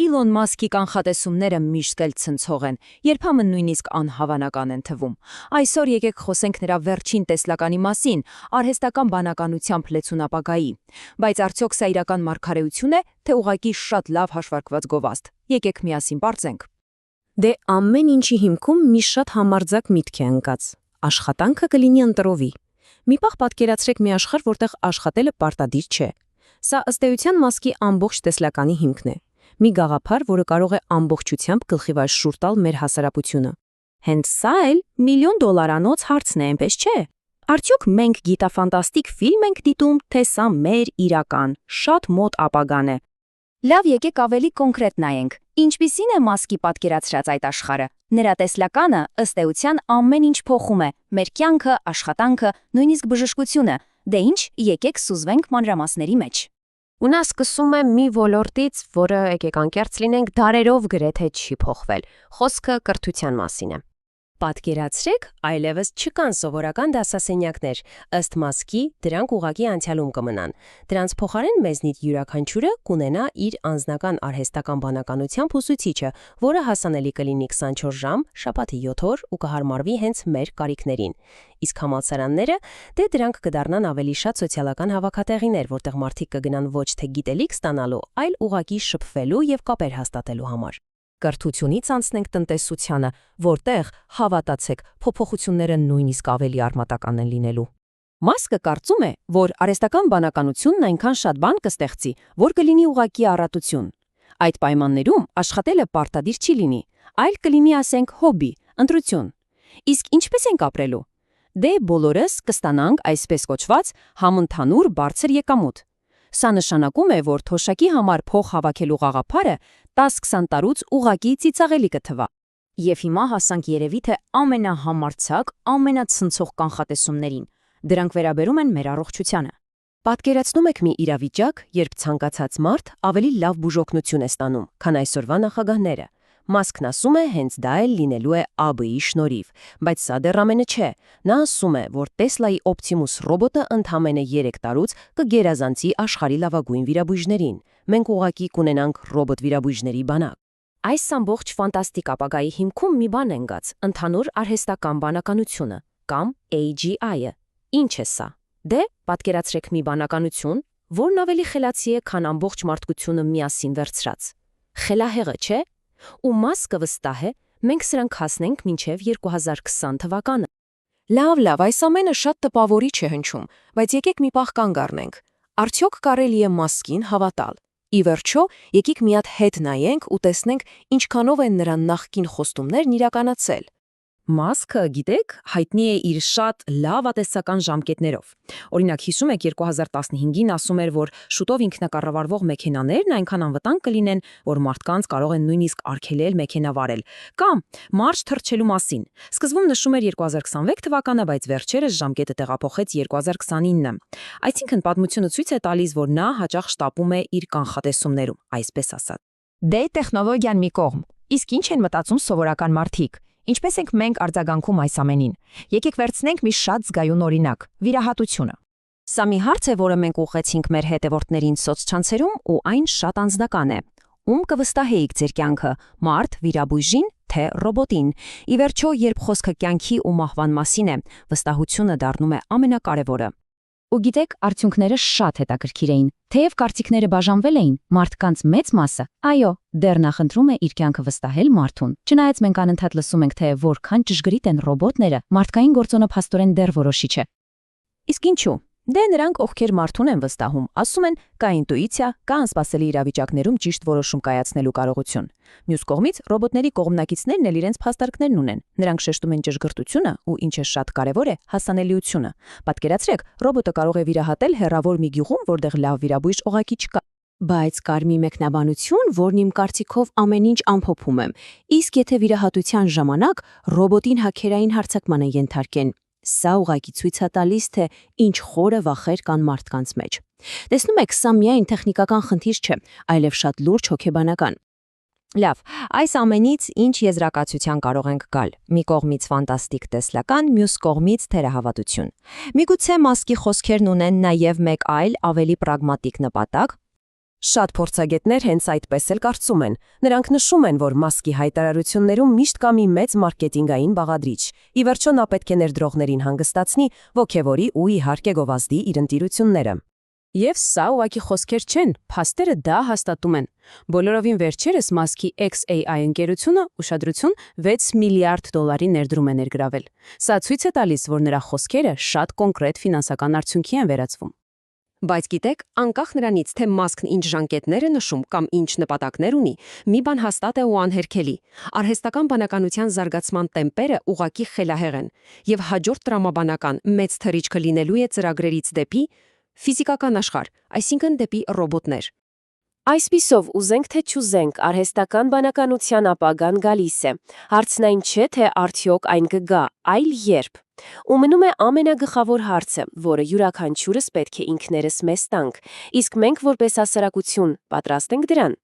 Իլոն Մասկի կանխատեսումները միշտ էլ ցնցող են, երբեմն նույնիսկ անհավանական են թվում։ Այսօր եկեք խոսենք նրա վերջին տեսլականի մասին, արհեստական բանականությամբ լեցուն ապագայի։ Բայց արդյոք սա իրական մարգարեություն է, թե ուղղակի շատ լավ հաշվարկված գովաստ։ Եկեք միասին բարձենք։ Դե ամեն ինչի հիմքում մի շատ համարձակ միտք է ընկած։ Աշխատանքը կլինի ընտրովի։ Մի պահ պատկերացրեք մի աշխարհ, որտեղ աշխատելը պարտադիր չէ։ Սա ըստ էության Մասկի ամբողջ տեսլականի հիմքն է։ Մի գաղափար, որը կարող է ամբողջությամբ գլխիվայր շուռ տալ մեր հասարակությունը։ Հենց սա էլ $1,000,000 հարցն է, այնպես չէ։ Արդյոք մենք գիտաֆանտաստիկ ֆիլմ ենք դիտում, թե սա մեր իրական, շատ մոտ ապագան է։ Լավ, եկեք ավելի կոնկրետ նայենք։ Ինչպիսին է Մասկի պատկերացրած այդ աշխարհը։ Նրա տեսլականը ըստ էության ամեն ինչ փոխում է՝ մեր կյանքը, աշխատանքը, նույնիսկ բժշկությունը։ Դե ինչ, եկեք սուզվենք մանրամասների մեջ։ Ու նա սկսում է մի ոլորտից, որը եկեք անկեղծ լինենք, դարերով գրեթե չի փոխվել։ Խոսքը կրթության մասին է։ Պատկերացրեք, այլևս չկան սովորական դասասենյակներ, ըստ Մասկի, դրանք ուղղակի անցյալում կմնան։ Դրանց փոխարեն մեզնից յուրաքանչյուրը կունենա իր անձնական արհեստական բանականությամբ ուսուցիչը, որը հասանելի կլինի 24 ժամ, շաբաթի 7 օր ու կհարմարվի հենց մեր կարիքներին։ Իսկ համալսարանները, դե դրանք կդառնան ավելի շատ սոցիալական հավաքատեղիներ, որտեղ մարդիկ կգնան ոչ թե գիտելիք ստանալու, այլ ուղղակի շփվելու եւ կապեր հաստատելու համար։ Կրթությունից անցնենք տնտեսությանը, որտեղ, հավատացեք, փոփոխությունները նույնիսկ ավելի արմատական են լինելու։ Մասկը կարծում է, որ արհեստական բանականությունն այնքան շատ բան կստեղծի, որ կլինի ուղղակի առատություն։ Այդ պայմաններում աշխատելը պարտադիր չի լինի, այլ կլինի, ասենք, հոբբի, ընտրություն։ Իսկ ինչպես ենք ապրելու։ Դե բոլորս կստանանք այսպես կոչված համընդհանուր բարձր եկամուտ։ Սա նշանակում է, որ թոշակի համար փող հավաքելու գաղափարը 10-20 տարուց ուղղակի ծիծաղելի կթվա։ Եվ հիմա հասանք երևի թե ամենահամարձակ, ամենացնցող կանխատեսումներին։ Դրանք վերաբերում են մեր առողջությանը։ Պատկերացնում եք մի իրավիճակ, երբ ցանկացած մարդ ավելի լավ բուժօգնություն է ստանում, քան այսօրվա նախագահները։ Մասկն ասում է, հենց դա էլ լինելու է ԱԲ-ի շնորհիվ, բայց սա դեռ ամենը չէ։ Նա ասում է, որ Տեսլայի Optimus ռոբոտը ընդամենը 3 տարուց կգերազանցի աշխարհի լավագույն վիրաբույժներին։ Մենք ուղղակի կունենանք ռոբոտ-վիրաբույժների բանակ։ Այս ամբողջ ֆանտաստիկ ապագայի հիմքում մի բան է ընկած՝ ընդհանուր արհեստական բանականությունը կամ AGI-ը։ Ինչ է սա։ Դե, պատկերացրեք մի բանականություն, որն ավելի խելացի է, քան ամբողջ մարդկությունը միասին վերցրած։ Խելահեղը, չէ՞։ Ու Մասկը վստահ է, մենք սրանք հասնենք մինչև 2020 թվականը։ Լավ, այս ամենը շատ տպավորիչ է հնչում, բայց եկեք մի պահ կանգ առնենք։ Արդյոք կարելի է Մասկին հավատալ։ Ի վերջո, եկեք մի հատ հետ նայենք ու տեսնենք ինչքանով են նրա նախկին խոստումներն իրականացել։ Մասկը, գիտեք, հայտնի է իր շատ լավ ատեսական ժամկետներով։ Օրինակ, հիշում եք 2015-ին ասում էր, որ շուտով ինքնակառավարվող մեքենաներն այնքան անվտանգ կլինեն, որ մարդկանց կարող են նույնիսկ արգելել մեքենա վարել, կամ մարդ թռչելու մասին։ Սկզբում նշում էր 2026 թվականը, բայց վերջերս ժամկետը տեղափոխեց 2029։ Այսինքն պատմությունը ցույց է տալիս, որ նա հաճախ շտապում է իր կանխատեսումներում, այսպես ասած։ Դե տեխնոլոգիան մի կողմ։ Իսկ ինչ են մտածում սովորական մարդիկ։ Ինչպես ենք մենք արձագանքում այս ամենին։ Եկեք վերցնենք մի շատ զգայուն օրինակ՝ վիրահատությունը։ Սա մի հարց է, որը մենք ուղղեցինք մեր հետևորդներին սոցցանցերում, ու այն շատ անձնական է։ Ում կվստահեիք ձեր կյանքը՝ մարդ, վիրաբույժին, թե ռոբոտին։ Ի վերջո, երբ խոսքը կյանքի ու մահվան մասին է, վստահությունը դառնում է ամենակարևորը։ Ու գիտեք, արդյունքները շատ հետաքրքիր էին։ Թեև կարծիքները բաժանվել էին, մարդկանց մեծ մասը, այո, դեռ նախընտրում է իր կյանքը վստահել մարդուն։ Չնայած մենք անընդհատ լսում ենք, թե որքան ճշգրիտ են ռոբոտները, մարդկային գործոնը փաստորեն դեռ որոշիչ է։ Իսկ ինչու։ Դե նրանք, ովքեր մարդուն են վստահում, ասում են, կա ինտուիցիա, կա անսպասելի իրավիճակներում ճիշտ որոշում կայացնելու կարողություն։ Մյուս կողմից, ռոբոտների կողմնակիցներն էլ իրենց փաստարկներն ունեն։ Նրանք շեշտում են ճշգրտությունը ու, ինչը շատ կարևոր է, հասանելիությունը։ Պատկերացրեք, ռոբոտը կարող է վիրահատել հեռավոր մի գյուղում, որտեղ լավ վիրաբույժ օղակի չկա։ Բայց կար մի մեկնաբանություն, որն իմ կարծիքով ամեն ինչ ամփոփում է։ Իսկ եթե վիրահատության ժամանակ ռոբոտին հաքերային հարձակման են ենթարկեն, սա ուղղակի ցույց է տալիս, թե ինչ խորը վախեր կան մարդկանց մեջ։ Տեսնում եք, սա միայն տեխնիկական խնդիր չէ, այլև շատ լուրջ հոգեբանական։ Լավ, այս ամենից ինչ եզրակացության կարող ենք գալ։ Մի կողմից ֆանտաստիկ տեսլական, մյուս կողմից թերահավատություն։ Միգուցե Մասկի խոսքերն ունեն նաև մեկ այլ ավելի պրագմատիկ նպատակ։ Շատ փորձագետներ հենց այդպես էլ կարծում են։ Նրանք նշում են, որ Մասկի հայտարարություններում միշտ կա մի մեծ մարքեթինգային բաղադրիչ։ Ի վերջո նա պետք է ներդրողներին հանգստացնի, ոգևորի ու իհարկե գովազդի իր ընտիրությունները։ Եվ սա ուղղակի խոսքեր չեն, փաստերը դա հաստատում են։ Բոլորովին վերջերս Մասկի XAI ընկերությունը ուշադրություն 6 միլիարդ դոլարի ներդրում է ներգրավել։ Սա ցույց է տալիս, որ նրա խոսքերը շատ կոնկրետ ֆինանսական արդյունքի են վերածվում։ Բայց գիտեք, անկախ նրանից, թե Մասկն ինչ ժանկետներ է նշում կամ ինչ նպատակներ ունի, մի բան հաստատ է ու անհերքելի։ Արհեստական բանականության զարգացման տեմպերը ուղղակի խելահեղ են, եւ հաջորդ տրամաբանական մեծ թռիչքը լինելու է ծրագրերից դեպի ֆիզիկական աշխարհ, այսինքն դեպի ռոբոտներ։ Այսպիսով, ուզենք թե չուզենք, արհեստական բանականության ապագան գալիս է։ Հարցն այն չէ, թե արդյոք այն կգա, այլ երբ։ Ու մնում է ամենագլխավոր հարցը, որը յուրաքանչյուրս պետք է ինքներս մեզ տանք։ Իսկ մենք որպես հասարակություն պատրաստ ենք դրան։